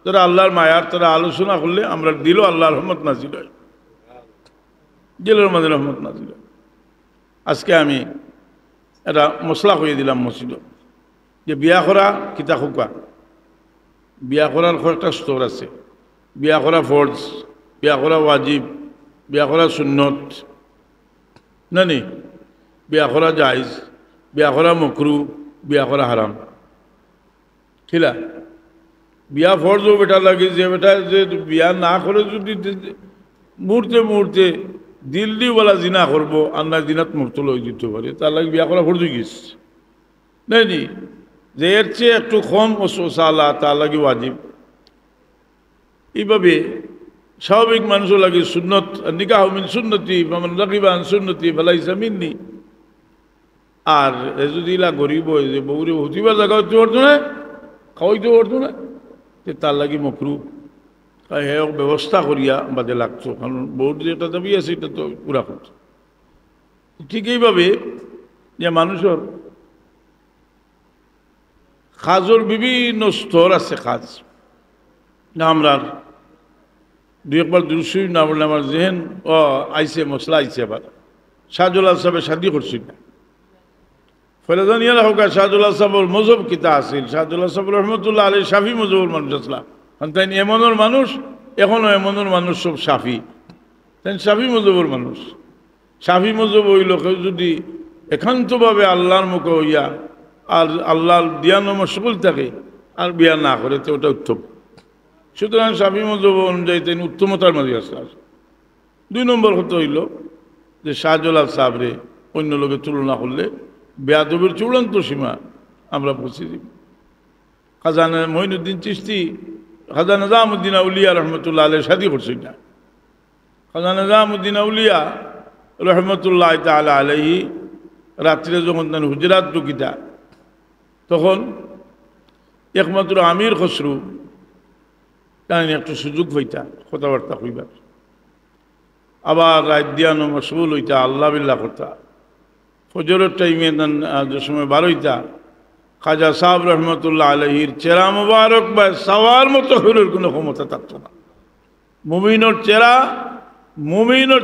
যারা আল্লাহর মায়ার তারা আলোচনা করলে আমরা দিলও আল্লাহর রহমত নাজিল হয়, দিলের মাঝে রহমত নাজিল হয়। আজকে আমি এটা মশলা হয়ে দিলাম মসজিদ যে বিয়া করা কিতা খুকা। বিয়া করার কয়েকটা স্তর আছে। বিয়া করা ফরজ, বিয়া করা ওয়াজিব, বিয়া করা সুন্নত না নি, বিয়া করা জায়েজ, বিয়া করা মকরু, বিয়া করা হারাম। খিলা বিয়া ফরজও বেটা লাগে যে বেটা যে বিয়া না করে যদি মুহূর্তে মুহূর্তে দিল্লিওয়ালা জিনা করবো আর না জিনাত মুক্ত লই দিতে পারে, তার লাগে বিয়া করা ফরজ গেছে নাইনি। যে এর চেয়ে একটু কম ওসালা তার লাগে ওয়াজিব। এইভাবে স্বাভাবিক মানুষও লাগে সুন্নত। নিকাহ মিন সুন্নতি ফামান রাগিবা আন সুন্নতি ফালাইসা মিন্নি। আর যদি ইলা গরিব হয় যে বউরে হতিবার জায়গা হতে পারতো না, খাওয়াইতে পারতো না, তার লাগে মকরু হে ব্যবস্থা করিয়া বাদে লাগতো। কারণ বউর যেটা দাবি আছে এটা তো পুরা করতো। ঠিক এইভাবে যে মানুষের কাজের বিভিন্ন স্তর আছে। কাজ না আমরা 2 একবার দুরুশরীফ না বললে আমার জেহেন আইসে মশলা আইসে। আবার শাহজুল্লাহ সাহেবের শাদি করছি না ফয়জানিয়া হোক। শাহজুল্লাহ সাহেবের মজহব কিতা আছিল। শাহজুল্লাহ সাহেব রহমতুল্লাহ আলাইহি শাফি মজহবের মানুষ আসলাম। তাই এমনের মানুষ এখনো এমনের মানুষ সব শাফি। তাই শাফি মজহবের মানুষ। শাফি মজহব হইল কেউ যদি একান্তভাবে আল্লাহর মুখে হইয়া আর আল্লাহর দিয়ানো মশগুল থাকে আর বিয়া না করে তো ওটা উত্তম। সুতরাং শাফি মজহব অনুযায়ী তিনি উত্তমতার মাঝে আসলে। 2 নম্বর হতে হইল যে শাহজুল্লাহ সাহেবরে অন্য লোকের তুলনা করলে বেয়াদবের চূড়ান্ত সীমা আমরা পৌঁছে দিব। খাজানা মঈনুদ্দিন চিশতি খাজা নিজামুদ্দিন আউলিয়া রহমতুল্লাহ আলাইহি শাদি করছেন না। খাজা নিজামুদ্দিন আউলিয়া রহমতুল্লাহ তাআলা আলাইহি রাত্রে যখন তার হুজরাত ঢুকিতা তখন একমাত্র আমির খসরু তাই একটু সুযোগ হইতা কথাবার্তা হইবার। আবার রাত দিয়ানো মশগুল হইতা, আল্লাহ বিল্লাহ করতা। ফজরের টাইমে যে সময় বার হইতা খাজা সাহেব রহমতুল্লাহ আলাইহির চেরা মুবারক বা সাওয়ার মতো হইলের কোনো ক্ষমতা থাকতো না। মুমিনের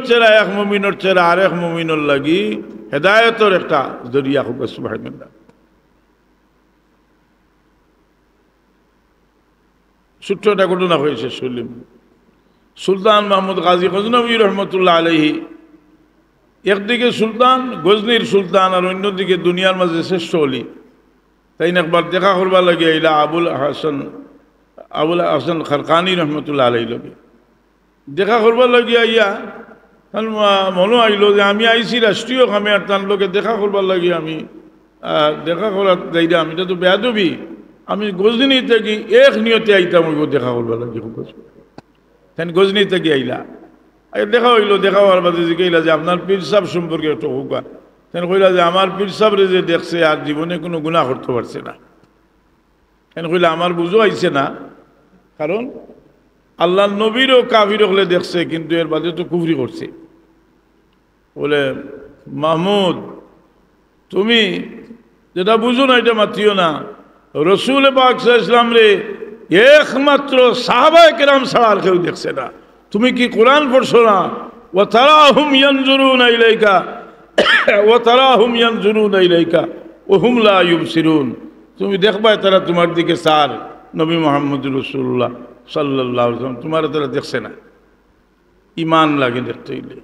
চেরা এক মুমিনের চেরা আরেক মুমিনের লাগি হেদায়তের একটা জরিয়া হোক। সুবহানাল্লাহ। ছোট্ট একটা ঘটনা হয়েছে শুনলাম। সুলতান মাহমুদ গাজী গজনবী রহমতুল্লাহ আলাইহি একদিকে সুলতান, গজনির সুলতান, আর অন্যদিকে দুনিয়ার মাঝে শ্রেষ্ঠ অলি। তাই একবার দেখা করবার লাগে এলা আবুল হাসান খারকানি রহমতুল্লাহ আলাইহি লগে দেখা করবার লাগিয়া ইয়া মনে আইল যে আমি আইসি রাষ্ট্রীয় কামে আর তার লোকে দেখা করবার লাগি। আমি দেখা করার যাইলাম, এটা তো বেয়াদবি। আমি গজনি থেকে এক নিয়তে আইতাম ওই দেখা করবার লাগি। তাই গজনি থেকে আইলা দেখা হইল। দেখা হওয়ার বাদে জিজ্ঞাইলা যে আপনার পীর সাহেব সম্পর্কে একটু হোকা। তেন কইলা যে আমার পীর সাহেবরে যে দেখছে আর জীবনে কোনো গুনাহ করতে পারছে না। তেন কইলা আমার বুঝো আইছে না, কারণ আল্লাহ নবীরও কাফির হলে দেখছে, কিন্তু এর বাদে তো কুফরি করছে। বলে মাহমুদ তুমি যেটা বুঝো না এটা মাতিও না। রসুল পাক সাল্লাল্লাহু আলাইহি ওয়াসাল্লাম রে একমাত্র সাহাবায়ে কেরাম ছাড়া আর কেউ দেখছে না। তুমি কি কোরআন পড়ছো না? ওয়া তারাহুম ইয়ানজুরুনা ইলাইকা ওয়া তারাহুম ইয়ানজুরুনা ইলাইকা ওয়া হুম লা ইউবসিরুন। তুমি দেখবা তারা তোমার দিকে স্যার নবী মুহাম্মদ রাসূলুল্লাহ সাল্লাল্লাহু আলাইহি ওয়াসাল্লাম তোমার তারা দেখছে না। ইমান লাগে দেখতে হইলে,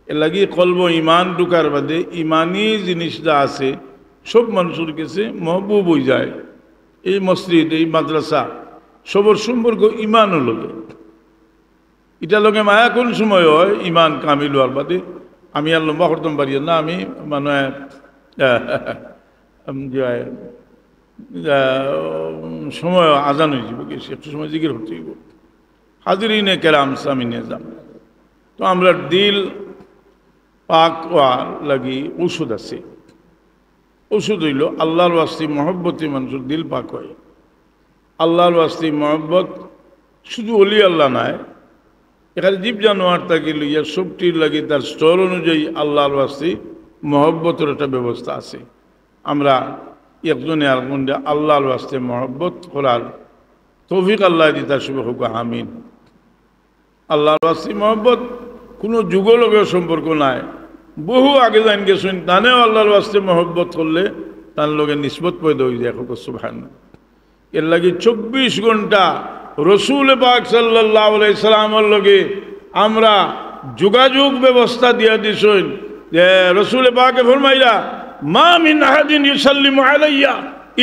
এর লাগে কলব ইমান ঢুকার বাদে ইমানি জিনিসটা আছে সব মানুষের কাছে মহবুব হয়ে যায়। এই মসজিদ এই মাদ্রাসা সবর সম্পর্ক ইমানও লগে, এটা লগে মায়া কোন সময় হয় ইমান কামিল হওয়ার বাদে। আমি আর লম্বা করতাম পারি না, আমি মানে সময় আজান হয়ে যাব গেছি, একটু সময় জিজ্ঞেস করতে হইব। হাজিরিনে কেরাম সামিনে যাম তো আমরা দিল পাক হওয়ার লাগি ঔষধ আছে। ঔষধ হইল আল্লাহর ওয়াস্তে মহব্বতে মানুষের দিল পাক হয়। আল্লাহর ওয়াস্তে মহব্বত শুধু অলি আল্লাহ নাই, এখানে জীব জানোয়ার তাকে লইয়া সবটির লাগি তার স্তর অনুযায়ী আল্লাহর ওয়াস্তে মহব্বতের একটা ব্যবস্থা আছে। আমরা একজনে আরেকজনে আল্লাহর ওয়াস্তে মহব্বত করার তৌফিক আল্লাহ দিতা শুভ হোক, আমিন। আল্লাহর ওয়াস্তে মহব্বত কোনো যুগলগের সম্পর্ক নাই, বহু আগে জান গেছেন তানেও আল্লাহর ওয়াস্তে মহব্বত করলে তার লগে নিসবত পয়দা হয়ে যায়। সুবহানাল্লাহ। এর লাগে 24 ঘন্টা রসুল পাক সাল্লাল্লাহু আলাইহি সাল্লামের লগে আমরা যোগাযোগ ব্যবস্থা দিয়া দিছেন। যে রসুল পাকে ফরমাইলা মা মিন আহাদিন ইউসাল্লিমু আলাইয়া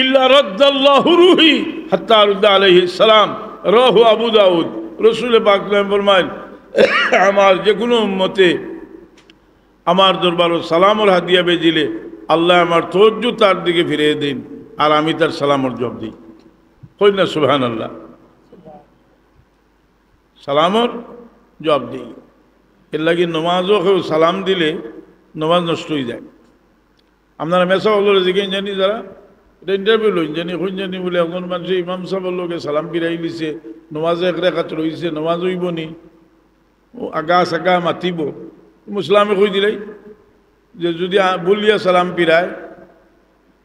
ইল্লা রাদ্দাল্লাহু রূহি হাত্তা আরুদ্দা আলাইহিস সালাম, রাহু আবু দাউদ। রসুল পাক ফরমাইল আমার যে কোনো উম্মতে আমার দরবার সালামর হাদিয়া বেজিলে আল্লাহ আমার তওজ্জু তার দিকে ফিরিয়ে দিন আর আমি তার সালামর জবাব দিই। কই না সুবহানাল্লাহ, সালামর জবাব দিই। এর লাগে নমাজও কেউ সালাম দিলে নমাজ নষ্ট হয়ে যায়। আপনারা মেসা হলো জিজ্ঞেস জানি যারা এটা ইন্টারভিউ লইন জানি হইন জানি বলে এখন মানুষ ইমাম সাহেবের লোকে সালাম ফিরাই দিছে, নমাজে এক রেখাত রয়েছে, নমাজ হইব নি, ও আগা সাগা মাতিব। মুসলামে কই দিলাই যে যদি বলিয়া সালাম ফিরায়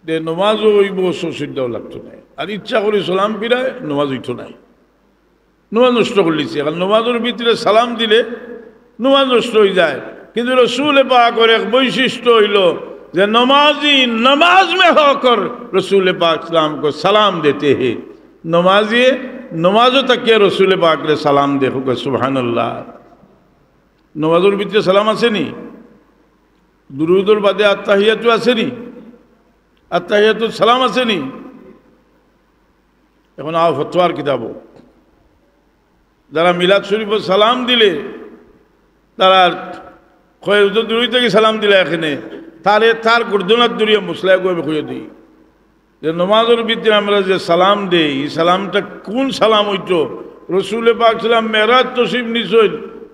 যে নমাজও হইব, সৌসিদ্ধাও লাগতো নাই, আর ইচ্ছা করে সালাম ফিরায় নমাজ হইতো নাই, নমাজ নষ্ট করলিছে। এখন নমাজের ভিতরে সালাম দিলে নমাজ নষ্ট হয়ে যায়। কিন্তু রসুল পাকের এক বৈশিষ্ট্য হইল যে नमाजी नमाज में होकर रसूल पाक सलाम को सलाम देते हैं। नमाजी नमाजों तक के रसूल पाक ने सलाम देखोगे। सुबहान अल्लाह। नमाजों भीतर सलाम आसेनी, दुरूदर बादे अत्ताहियातु आसेनी, अत्ताहियातु सलाम आसेनी। এখন আও ফতোয়ার কিতাবও যারা মিলাদ শরীফে সালাম দিলে তারা কয় দূরই থেকে সালাম দিলে এখানে তারে তার গুরদনাত দূরিয়া মুসলায় গো আমি কইয়া দিই যে নমাজের ভিতরে আমরা যে সালাম দেই এই সালামটা কোন সালাম হইতো? রসুল পাক সাল্লাম মেরাজ তশরিফ নিছেন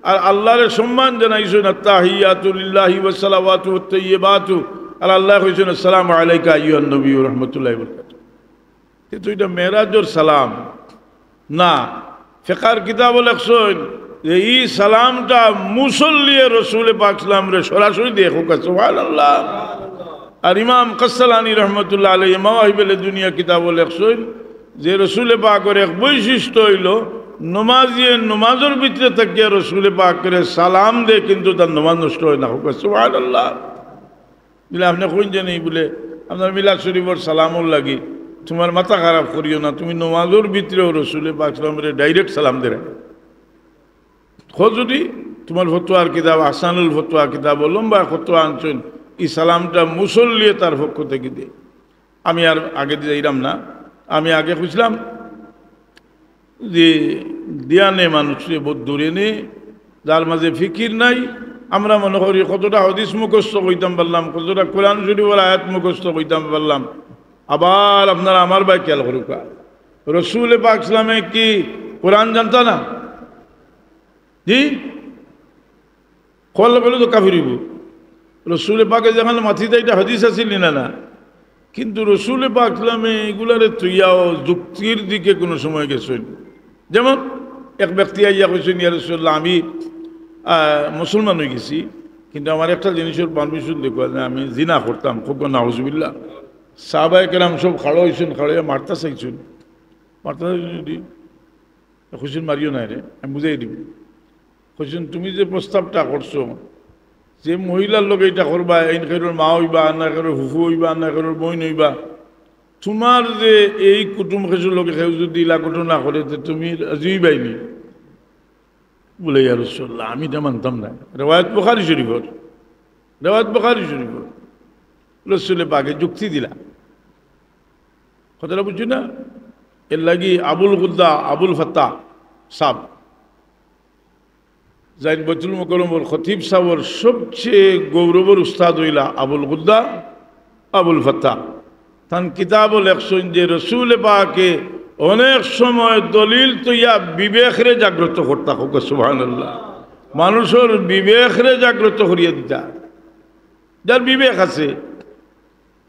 আর আল্লাহর সম্মান জানাইছেন আত্তাহিয়াতু লিল্লাহি ওয়াস সালাওয়াতু ওয়াত তাইয়্যিবাতু, আর আল্লাহ কইছেন আসসালামু আলাইকা আইয়ুহান নবী ওয়া রাহমাতুল্লাহি ওয়া বারাকাতুহু। কিন্তু এটা মেরাজের সালাম না। ফিকার কিতাব লেখছেন যে এই সালামটা মুসল্লিয়ে রসুল পাক সাল্লাম রে সরাসরি দেখো। সুবহানাল্লাহ। আর ইমাম কাসসালানি রহমতুল্লাহ আলাইহি মাওয়াহিবুল দুনিয়া কিতাব লেখছেন যে রসুল পাকের এক বৈশিষ্ট্য হইল নমাজিয়ে নমাজের ভিতরে থেকে রসুল পাকের সালাম দে কিন্তু তার নমাজ নষ্ট হয় না। সুবহানাল্লাহ। বলে আপনি কোন জানি বলে আপনার মিলাদ শরীফের সালামর লাগি তোমার মাথা খারাপ করিও না, তুমি নমাজের ভিতরেও রসুল পাক সাল্লামের ডাইরেক্ট সালাম দে যদি তোমার ফতোয়ার কিতাব আহসানুল ফতোয়া কিতাব লম্বা ফতোয়া আনছেন এই সালামটা মুসল্লিয়ে তার পক্ষ থেকে দে। আমি আর আগে যাইলাম না, আমি আগে খুঁজলাম যে দিয়ানে মানুষে বহুত দূরে নে যার মাঝে ফিকির নাই। আমরা মনে করি কতটা হাদিস মুখস্থ কইতাম পারলাম, কতটা কোরআন শরীফের আয়াত মুখস্থ কইতাম পারলাম। আবার আপনারা আমার ভাই খেয়াল করুকা রসুল পাক ইসলামে কি কোরআন জানতা না? জি কল বলে তো কাফিরিব। রসুল পাকে যেখানে মাথিতে এটা হাদিস আছিল না না, কিন্তু রসুল পাক ইসলামে এগুলারে তুইয়াও যুক্তির দিকে কোনো সময় গেছেন। যেমন এক ব্যক্তি আইয়া কইছেন ইয়া রাসূলুল্লাহ আমি মুসলমান হয়ে গেছি কিন্তু আমার একটা জিনিসের পারমিশন দেখো যে আমি জিনা করতাম খুব নাউজুবিল্লাহ সাহাবায়ে কেরাম সব খাড়ো হইছেন খাড়ো মারতা চাইছেন মারতা যদি কইছেন মারিও নাই রে আমি বুঝাই দিব কইছেন তুমি যে প্রস্তাবটা করছো যে মহিলার লোক এইটা করবা এই কারোর মা হইবা না কারোর হুফু হইবা না কারোর বোন হইবা তোমার যে এই কুটুম খেসুর লোকে কেউ যদি ইলা ঘটনা করে তুমি রাজি বাইনি বলে ইয়া রাসূলুল্লাহ আমি এটা মানতাম না রেওয়ায়াত বুখারী শরীফের রাসূলে পাকে যুক্তি দিলা কথাটা বুঝছি না এর লাগি আবুল গুদ্দা আবুল ফাত্তাহ সাহেব জাইন বাইতুল মুকাররমের খতিব সাহেবের সবচেয়ে গৌরবের উস্তাদ হইলা আবুল গুদ্দা আবুল ফাত্তাহ তান কিতাব লেখছেন যে রসুল পাকে অনেক সময় দলিল তো ইয়া বিবেকরে জাগ্রত করতা হোক সুবহানাল্লাহ মানুষের বিবেকরে জাগ্রত করিয়া দিতা যার বিবেক আছে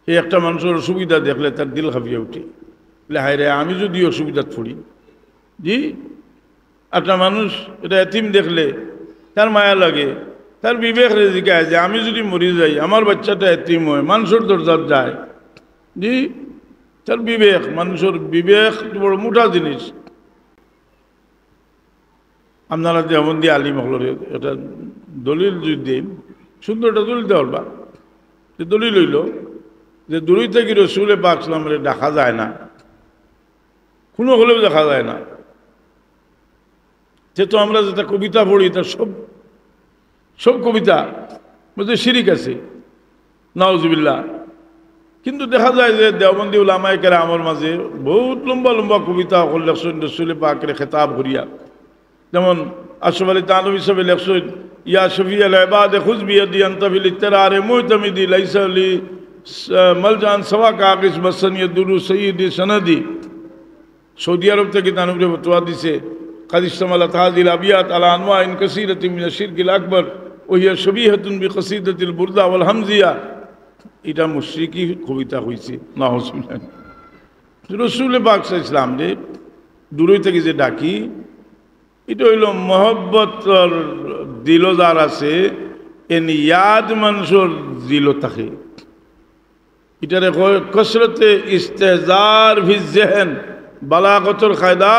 সে একটা মানুষের অসুবিধা দেখলে তার দিল হাফিয়ে উঠে বলে হায় রে আমি যদি অসুবিধা পড়ি জি একটা মানুষ এটা এতিম দেখলে তার মায়া লাগে তার বিবেক রে জিজ্ঞাসা যে আমি যদি মরি যাই আমার বাচ্চাটা এতিম হয় মানুষের দরজাত যায় জি তার বিবেক মানুষের বিবেক বড় মোটা জিনিস আপনারা যেমন দিয়ে আলিম হল এটা দলিল যদি দিন সুন্দর একটা দলিল দেওয়ার বা দলিল হইল যে দূরই থেকে রসুলে পাক সাল্লামরে দেখা যায় না কোনো হলেও দেখা যায় না যেহেতু আমরা যেটা কবিতা পড়ি তার সব কবিতা মধ্যে শিরিক আছে নাউজুবিল্লাহ কিন্তু দেখা যায় যে দেওবন্দি উলামায়ে কেরামের মাঝে বহুত লম্বা লম্বা কবিতা লেখছেন রসুলে পাকরে খেতাব করিয়া যেমন আশরাফ আলী থানভী সাহেব লেখছেন ইয়া শফিউল ইবাদ খুয বিয়াদি আনতা ফিল ইত্তিরার মুতামিদি লাইসা লি মালজান সওয়া কাগিস মাসানিয়া দুরু সৈয়দি সনদি সৌদি আরব থেকে থানভী ফতোয়া দিছে قد اشتملت هذه الابيات على انواع كثيره من الشرك الاكبر وهي شبيهه بقصيده البردة والهمزيه এটা মুশরিকি কবিতা হইছে নাউজুবিল্লাহ রাসূল পাক সাল্লাল্লাহু আলাইহি ওয়াসাল্লাম রে দূরে থেকে যে ডাকি এটা হইল মহব্বতর দিলদার আছে এন ইয়াদ মানুষের দিল থাকে এটারে কসরতে ইস্তেজার ফি জহন বালাগতর কায়দা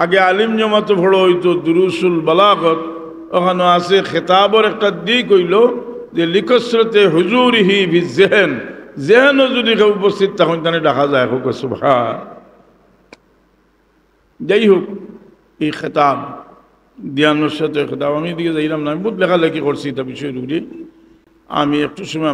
আগে আলিম জমাতে বড় হইতো দুরুসুল বালাগত ওখানে আছে খেতাবর একটা দিক হইল যে লিকসরতে হুজুরিহি ফি জহন জহনও যদি কেউ উপস্থিত তখন তাহলে দেখা যায় হোক সুবহান যাই হোক এই খেতাব দিয়ানোর সাথে খেতাব আমি দিকে যাইলাম না আমি বহুত লেখালেখি করছি এটা বিষয়ের উপরে আমি একটু সময়